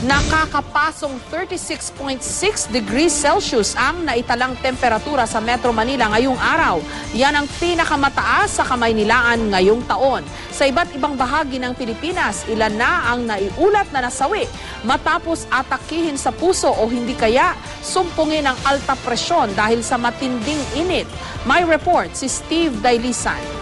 Nakakapasong 36.6 degrees Celsius ang naitalang temperatura sa Metro Manila ngayong araw. Yan ang pinakamataas sa Kamaynilaan ngayong taon. Sa iba't ibang bahagi ng Pilipinas, ilan na ang naiulat na nasawi matapos atakihin sa puso o hindi kaya sumpungin ang alta presyon dahil sa matinding init. May report si Steve Dailisan.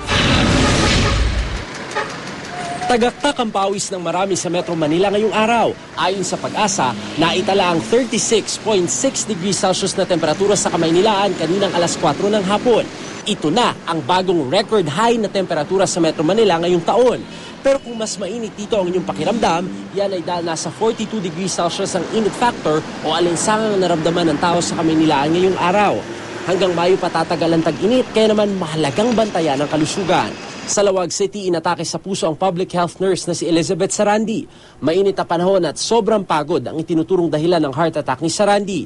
Tagaktak ang pawis ng marami sa Metro Manila ngayong araw. Ayon sa Pag-asa, naitala ang 36.6 degrees Celsius na temperatura sa Kamaynilaan kaninang alas 4 ng hapon. Ito na ang bagong record high na temperatura sa Metro Manila ngayong taon. Pero kung mas mainit dito ang inyong pakiramdam, yan ay dahil nasa 42 degrees Celsius ang init factor o alinsangang naramdaman ng tao sa Kamaynilaan ngayong araw. Hanggang Mayo patatagal ang tag-init, kaya naman mahalagang bantayan ang kalusugan. Sa Lawag City, inatake sa puso ang public health nurse na si Elizabeth Sarandi. Mainit na panahon at sobrang pagod ang itinuturong dahilan ng heart attack ni Sarandi.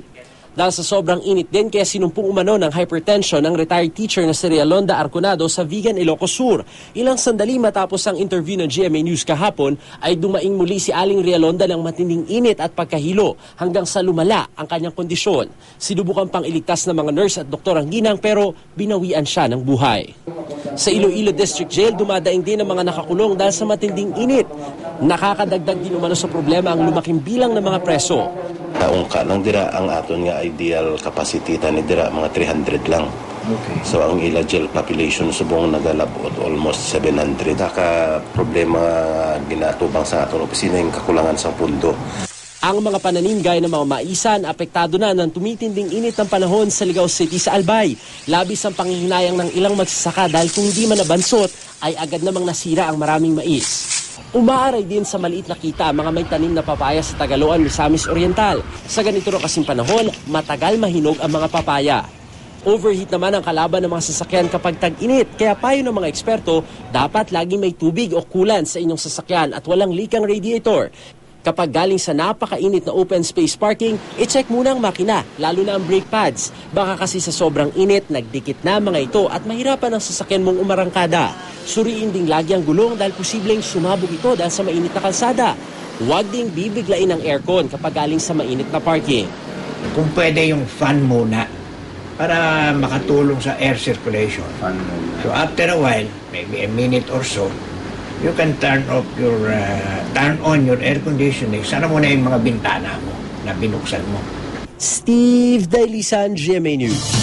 Dahil sa sobrang init din, kaya sinumpong umano ng hypertension ng retired teacher na si Realonda Arconado sa Vigan, Ilocos Sur. Ilang sandali matapos ang interview ng GMA News kahapon, ay dumaing muli si Aling Realonda ng matinding init at pagkahilo hanggang sa lumala ang kanyang kondisyon. Sinubukan pang iligtas ng mga nurse at doktor ang ginang pero binawian siya ng buhay. Sa Iloilo District Jail, dumadaing din ang mga nakakulong dahil sa matinding init. Nakakadagdag din umano sa problema ang lumaking bilang ng mga preso. Ungka lang dira ang aton nga ideal capacity tani dira mga 300 lang. Okay. So ang ila jail population subong nagalabot almost 700. Ka problema ginatubang sa aton opisina yung kakulangan sa pundo. Ang mga pananim gaya ng mga maisan apektado na ng tumitinding init ng panahon sa Ligao City sa Albay. Labis ang panghihinayang ng ilang magsasaka dahil kung di man nabansot ay agad namang nasira ang maraming mais. Umaaray din sa maliit na kita ang mga may tanim na papaya sa Tagaloan, Misamis Oriental. Sa ganito rin kasing panahon, matagal mahinog ang mga papaya. Overheat naman ang kalaban ng mga sasakyan kapag tag-init, kaya payo ng mga eksperto, dapat lagi may tubig o coolant sa inyong sasakyan at walang leak ang radiator. Kapag galing sa napakainit na open space parking, i-check muna ang makina, lalo na ang brake pads. Baka kasi sa sobrang init, nagdikit na mga ito at mahirapan ang sasakyan mong umarangkada. Suriin ding lagi ang gulong dahil posibleng sumabog ito dahil sa mainit na kalsada. Huwag ding bibiglain ang aircon kapag galing sa mainit na parking. Kung pwede yung fan muna para makatulong sa air circulation. So after a while, maybe a minute or so, you can turn on your air conditioning. Sana mo na yung mga bintana mo na binuksan mo. Steve Dailisan, GMA News.